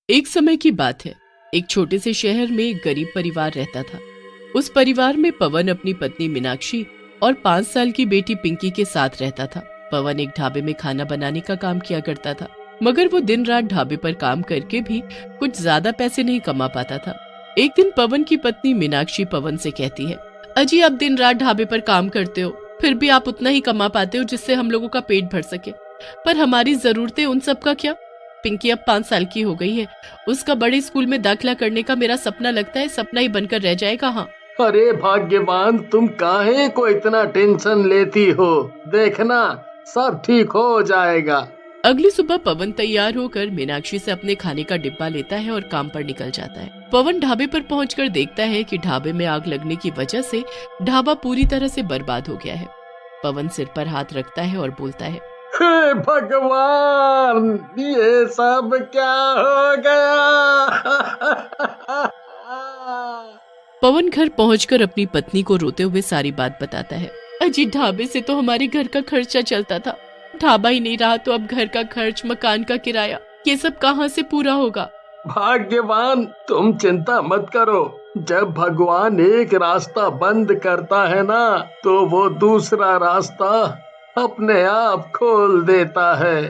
एक समय की बात है। एक छोटे से शहर में एक गरीब परिवार रहता था। उस परिवार में पवन अपनी पत्नी मीनाक्षी और 5 साल की बेटी पिंकी के साथ रहता था। पवन एक ढाबे में खाना बनाने का काम किया करता था, मगर वो दिन रात ढाबे पर काम करके भी कुछ ज्यादा पैसे नहीं कमा पाता था। एक दिन पवन की पत्नी मीनाक्षी पवन से कहती है, अजी आप दिन रात ढाबे पर काम करते हो, फिर भी आप उतना ही कमा पाते हो जिससे हम लोगों का पेट भर सके, पर हमारी जरूरतें उन सब का क्या। पिंकी अब 5 साल की हो गई है, उसका बड़े स्कूल में दाखिला करने का मेरा सपना लगता है सपना ही बनकर रह जाएगा। हाँ, अरे भाग्यवान, तुम काहे को इतना टेंशन लेती हो? देखना सब ठीक हो जाएगा। अगली सुबह पवन तैयार होकर मीनाक्षी से अपने खाने का डिब्बा लेता है और काम पर निकल जाता है। पवन ढाबे पर पहुंचकर देखता है कि ढाबे में आग लगने की वजह से ढाबा पूरी तरह से बर्बाद हो गया है। पवन सिर पर हाथ रखता है और बोलता है, हे भगवान, ये सब क्या हो गया? पवन घर पहुंचकर अपनी पत्नी को रोते हुए सारी बात बताता है। अजी ढाबे से तो हमारे घर का खर्चा चलता था, ढाबा ही नहीं रहा तो अब घर का खर्च, मकान का किराया, ये सब कहाँ से पूरा होगा। भाग्यवान, तुम चिंता मत करो। जब भगवान एक रास्ता बंद करता है ना, तो वो दूसरा रास्ता अपने आप खोल देता है।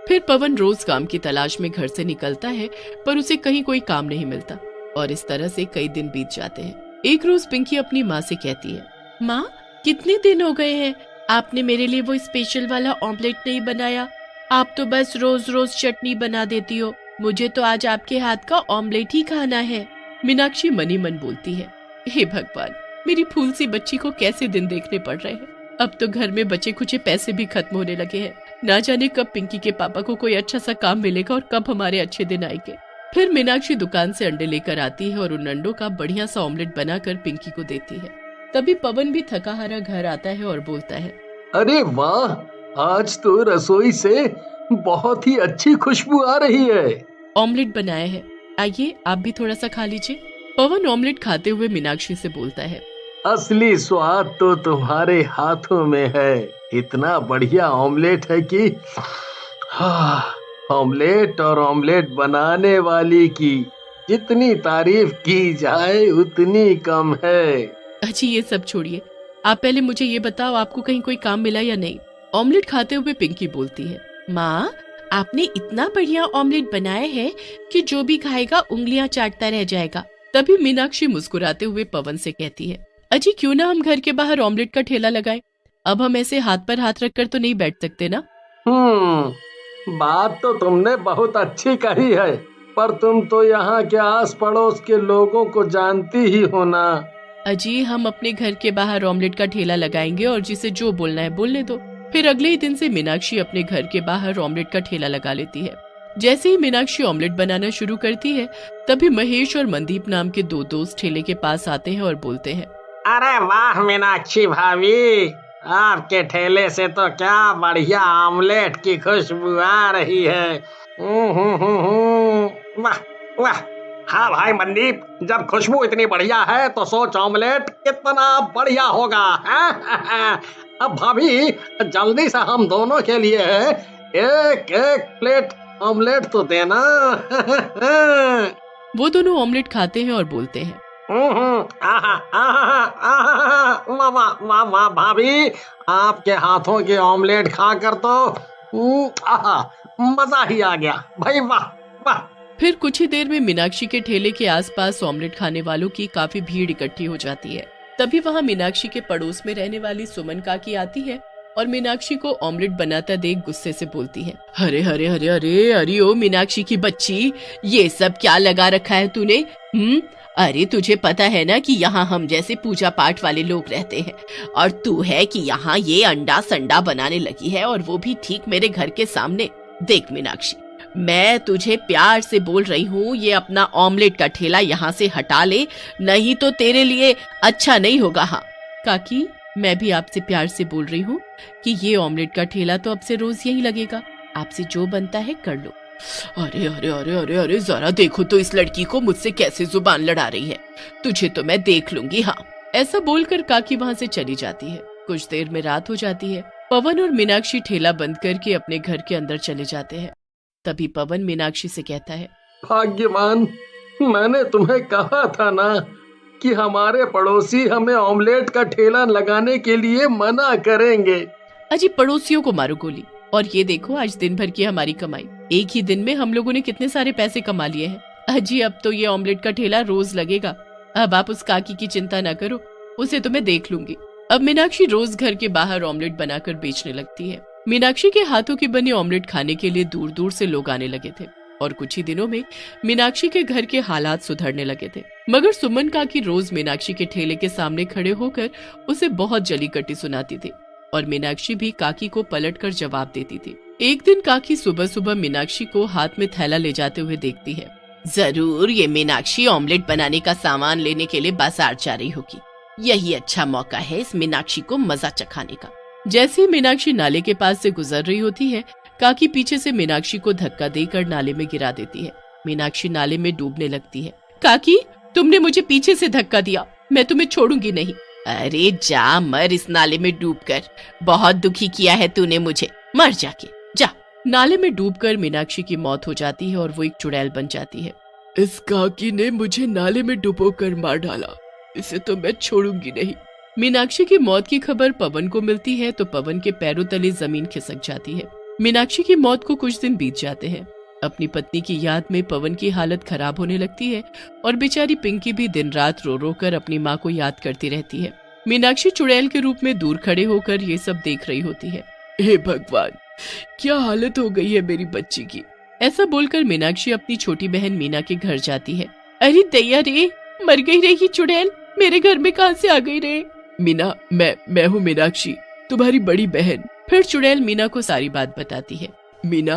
फिर पवन रोज काम की तलाश में घर से निकलता है, पर उसे कहीं कोई काम नहीं मिलता और इस तरह से कई दिन बीत जाते हैं। एक रोज पिंकी अपनी माँ से कहती है, माँ कितने दिन हो गए हैं, आपने मेरे लिए वो स्पेशल वाला ऑमलेट नहीं बनाया। आप तो बस रोज रोज चटनी बना देती हो, मुझे तो आज आपके हाथ का ऑमलेट ही खाना है। मीनाक्षी मनी मन बोलती है, हे भगवान, मेरी फूल सी बच्ची को कैसे दिन देखने पड़ रहे हैं। अब तो घर में बचे खुचे पैसे भी खत्म होने लगे हैं। ना जाने कब पिंकी के पापा को कोई अच्छा सा काम मिलेगा और कब हमारे अच्छे दिन आएंगे। फिर मीनाक्षी दुकान से अंडे लेकर आती है और उन अंडों का बढ़िया सा ऑमलेट बनाकर पिंकी को देती है। तभी पवन भी थका हारा घर आता है और बोलता है, अरे वाह, आज तो रसोई से बहुत ही अच्छी खुशबू आ रही है। ऑमलेट बनाया है, आइए आप भी थोड़ा सा खा लीजिए। पवन ऑमलेट खाते हुए मीनाक्षी से बोलता है, असली स्वाद तो तुम्हारे हाथों में है। इतना बढ़िया ऑमलेट है कि ऑमलेट और ऑमलेट बनाने वाली की जितनी तारीफ की जाए उतनी कम है। अजी ये सब छोड़िए, आप पहले मुझे ये बताओ आपको कहीं कोई काम मिला या नहीं। ऑमलेट खाते हुए पिंकी बोलती है, माँ आपने इतना बढ़िया ऑमलेट बनाया है कि जो भी खाएगा उंगलियां चाटता रह जाएगा। तभी मीनाक्षी मुस्कुराते हुए पवन से कहती है, अजी क्यों ना हम घर के बाहर ऑमलेट का ठेला लगाएं। अब हम ऐसे हाथ पर हाथ रखकर तो नहीं बैठ सकते ना। बात तो तुमने बहुत अच्छी कही है, पर तुम तो यहाँ के आस पड़ोस के लोगों को जानती ही हो ना। अजी हम अपने घर के बाहर ऑमलेट का ठेला लगाएंगे और जिसे जो बोलना है बोलने दो। फिर अगले ही दिन से मीनाक्षी अपने घर के बाहर ऑमलेट का ठेला लगा लेती है। जैसे ही मीनाक्षी ऑमलेट बनाना शुरू करती है, तभी महेश और मनदीप नाम के 2 दोस्त ठेले के पास आते हैं और बोलते हैं, अरे वाह मीनाक्षी भाभी, आपके ठेले से तो क्या बढ़िया ऑमलेट की खुशबू आ रही है। वाह वाह। हाँ भाई मनदीप, जब खुशबू इतनी बढ़िया है तो सोच ऑमलेट कितना बढ़िया होगा। अब भाभी जल्दी से हम दोनों के लिए एक एक प्लेट ऑमलेट तो देना। वो दोनों ऑमलेट खाते हैं और बोलते हैं, वाह वाह भाभी, आपके हाथों के ऑमलेट खाकर तो मजा ही आ गया भाई, वाह वाह। फिर कुछ ही देर में मीनाक्षी के ठेले के आसपास ऑमलेट खाने वालों की काफी भीड़ इकट्ठी हो जाती है। तभी वहाँ मीनाक्षी के पड़ोस में रहने वाली सुमन काकी आती है और मीनाक्षी को ऑमलेट बनाता देख गुस्से से बोलती है, अरे अरे अरे अरे अरे ओ मीनाक्षी की बच्ची, ये सब क्या लगा रखा है तूने? अरे तुझे पता है ना कि यहाँ हम जैसे पूजा पाठ वाले लोग रहते हैं, और तू है कि यहाँ ये अंडा संडा बनाने लगी है, और वो भी ठीक मेरे घर के सामने। देख मीनाक्षी, मैं तुझे प्यार से बोल रही हूँ, ये अपना ऑमलेट का ठेला यहाँ से हटा ले, नहीं तो तेरे लिए अच्छा नहीं होगा। हाँ काकी, मैं भी आपसे प्यार से बोल रही हूँ कि ये ऑमलेट का ठेला तो अब से रोज यही लगेगा, आपसे जो बनता है कर लो। अरे अरे अरे अरे अरे जरा देखो तो इस लड़की को मुझसे कैसे जुबान लड़ा रही है, तुझे तो मैं देख लूंगी। हाँ, ऐसा बोलकर काकी वहाँ से चली जाती है। कुछ देर में रात हो जाती है। पवन और मीनाक्षी ठेला बंद करके अपने घर के अंदर चले जाते हैं। तभी पवन मीनाक्षी से कहता है, भाग्यवान, मैंने तुम्हें कहा था ना कि हमारे पड़ोसी हमें ऑमलेट का ठेला लगाने के लिए मना करेंगे। अजी पड़ोसियों को मारो गोली। और ये देखो आज दिन भर की हमारी कमाई, एक ही दिन में हम लोगों ने कितने सारे पैसे कमा लिए हैं। अजी अब तो ये ऑमलेट का ठेला रोज लगेगा। अब आप उस काकी की चिंता ना करो, उसे तो मैं देख लूंगी। अब मीनाक्षी रोज घर के बाहर ऑमलेट बनाकर बेचने लगती है। मीनाक्षी के हाथों की बनी ऑमलेट खाने के लिए दूर दूर से लोग आने लगे थे और कुछ ही दिनों में मीनाक्षी के घर के हालात सुधरने लगे थे। मगर सुमन काकी रोज मीनाक्षी के ठेले के सामने खड़े होकर उसे बहुत जली कटी सुनाती थी और मीनाक्षी भी काकी को पलटकर जवाब देती थी। एक दिन काकी सुबह सुबह मीनाक्षी को हाथ में थैला ले जाते हुए देखती है। जरूर ये मीनाक्षी ऑमलेट बनाने का सामान लेने के लिए बाजार जा रही होगी। यही अच्छा मौका है इस मीनाक्षी को मजा चखाने का। जैसे ही मीनाक्षी नाले के पास से गुजर रही होती है, काकी पीछे से मीनाक्षी को धक्का देकर नाले में गिरा देती है। मीनाक्षी नाले में डूबने लगती है। काकी, तुमने मुझे पीछे से धक्का दिया, मैं तुम्हें छोड़ूंगी नहीं। अरे जा मर इस नाले में डूबकर, बहुत दुखी किया है तूने मुझे, मर जाके जा। नाले में डूबकर मीनाक्षी की मौत हो जाती है और वो एक चुड़ैल बन जाती है। इस काकी ने मुझे नाले में डुबोकर मार डाला, इसे तो मैं छोड़ूंगी नहीं। मीनाक्षी की मौत की खबर पवन को मिलती है तो पवन के पैरों तले जमीन खिसक जाती है। मीनाक्षी की मौत को कुछ दिन बीत जाते हैं। अपनी पत्नी की याद में पवन की हालत खराब होने लगती है और बेचारी पिंकी भी दिन रात रो रो कर अपनी माँ को याद करती रहती है। मीनाक्षी चुड़ैल के रूप में दूर खड़े होकर ये सब देख रही होती है। हे भगवान, क्या हालत हो गई है मेरी बच्ची की। ऐसा बोलकर मीनाक्षी अपनी छोटी बहन मीना के घर जाती है। अरे दैया रे, मर गई रे ये चुड़ैल, मेरे घर में कहां से आ गई रे। मीना, मैं हूँ मीनाक्षी, तुम्हारी बड़ी बहन। फिर चुड़ैल मीना को सारी बात बताती है। मीना,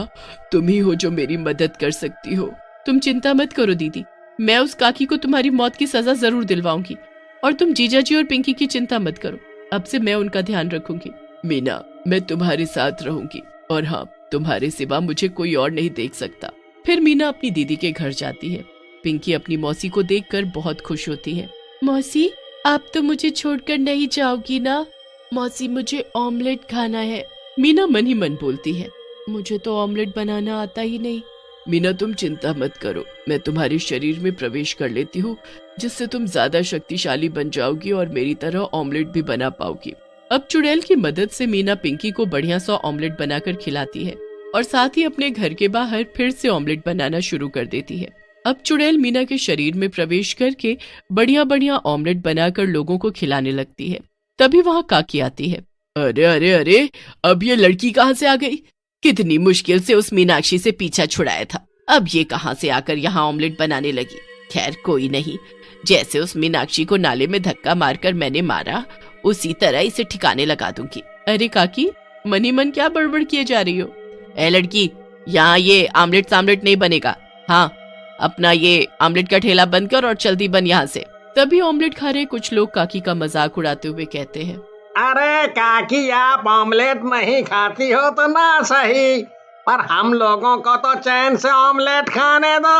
तुम ही हो जो मेरी मदद कर सकती हो। तुम चिंता मत करो दीदी, मैं उस काकी को तुम्हारी मौत की सजा जरूर दिलवाऊंगी और तुम जीजा जी और पिंकी की चिंता मत करो, अब से मैं उनका ध्यान रखूंगी। मीना, मैं तुम्हारे साथ रहूंगी और हाँ, तुम्हारे सिवा मुझे कोई और नहीं देख सकता। फिर मीना अपनी दीदी के घर जाती है। पिंकी अपनी मौसी को देखकर बहुत खुश होती है। मौसी, आप तो मुझे छोड़कर नहीं जाओगी ना? मौसी, मुझे ऑमलेट खाना है। मीना मन ही मन बोलती है, मुझे तो ऑमलेट बनाना आता ही नहीं। मीना, तुम चिंता मत करो, मैं तुम्हारे शरीर में प्रवेश कर लेती हूँ, जिससे तुम ज्यादा शक्तिशाली बन जाओगी और मेरी तरह ऑमलेट भी बना पाओगी। अब चुड़ैल की मदद से मीना पिंकी को बढ़िया सा ऑमलेट बनाकर खिलाती है और साथ ही अपने घर के बाहर फिर से ऑमलेट बनाना शुरू कर देती है। अब चुड़ैल मीना के शरीर में प्रवेश करके बढ़िया बढ़िया ऑमलेट बनाकर लोगों को खिलाने लगती है। तभी वहाँ काकी आती है। अरे अरे अरे, अब ये लड़की कहाँ से आ गई? कितनी मुश्किल से उस मीनाक्षी से पीछा छुड़ाया था, अब ये कहाँ से आकर यहाँ ऑमलेट बनाने लगी। खैर कोई नहीं, जैसे उस मीनाक्षी को नाले में धक्का मारकर मैंने मारा, उसी तरह इसे ठिकाने लगा दूंगी। अरे काकी, मन ही मन क्या बड़बड़ किए जा रही हो? ए लड़की, यहाँ ये आमलेट सामलेट नहीं बनेगा। हाँ, अपना ये आमलेट का ठेला बंद कर और जल्दी बन यहाँ से। तभी ऑमलेट खा रहे कुछ लोग काकी का मजाक उड़ाते हुए कहते हैं, अरे काकी, आप ऑमलेट नहीं खाती हो तो ना सही, पर हम लोगों को तो चैन से ऑमलेट खाने दो।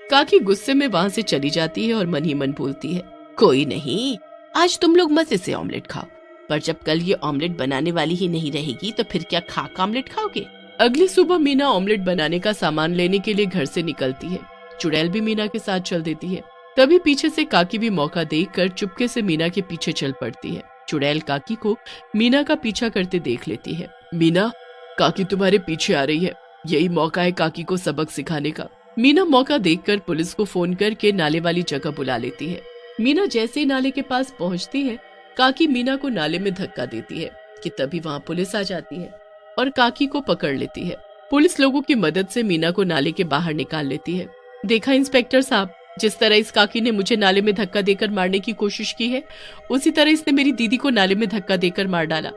काकी गुस्से में वहाँ से चली जाती है और मन ही मन बोलती है, कोई नहीं, आज तुम लोग मजे से ऑमलेट खाओ, पर जब कल ये ऑमलेट बनाने वाली ही नहीं रहेगी तो फिर क्या खाक ऑमलेट खाओगे। अगली सुबह मीना ऑमलेट बनाने का सामान लेने के लिए घर से निकलती है। चुड़ैल भी मीना के साथ चल देती है। तभी पीछे से काकी भी मौका देखकर चुपके से मीना के पीछे चल पड़ती है। चुड़ैल काकी को मीना का पीछा करते देख लेती है। मीना, काकी तुम्हारे पीछे आ रही है, यही मौका है काकी को सबक सिखाने का। मीना मौका देखकर पुलिस को फोन करके नाले वाली जगह बुला लेती है। मीना जैसे ही नाले के पास पहुंचती है, काकी मीना को नाले में धक्का देती है कि तभी वहाँ पुलिस आ जाती है और काकी को पकड़ लेती है। पुलिस लोगों की मदद से मीना को नाले के बाहर निकाल लेती है। देखा इंस्पेक्टर साहब, जिस तरह इस काकी ने मुझे नाले में धक्का देकर मारने की कोशिश की है, उसी तरह इसने मेरी दीदी को नाले में धक्का देकर मार डाला।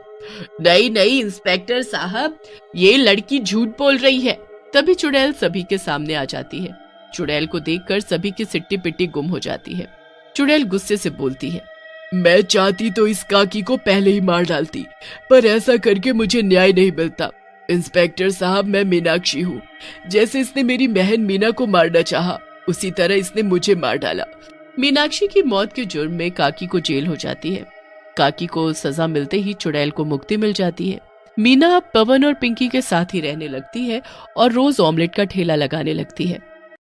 नहीं नहीं इंस्पेक्टर साहब, ये लड़की झूठ बोल रही है। तभी चुड़ैल सभी के सामने आ जाती है। चुड़ैल को देखकर सभी की सिट्टी पिट्टी गुम हो जाती है। चुड़ैल गुस्से से बोलती है, मैं चाहती तो इस काकी को पहले ही मार डालती, पर ऐसा करके मुझे न्याय नहीं मिलता। इंस्पेक्टर साहब, मैं मीनाक्षी हूँ, जैसे इसने मेरी बहन मीना को मारना चाहा, उसी तरह इसने मुझे मार डाला। मीनाक्षी की मौत के जुर्म में काकी को जेल हो जाती है। काकी को सजा मिलते ही चुड़ैल को मुक्ति मिल जाती है। मीना अब पवन और पिंकी के साथ ही रहने लगती है और रोज ऑमलेट का ठेला लगाने लगती है।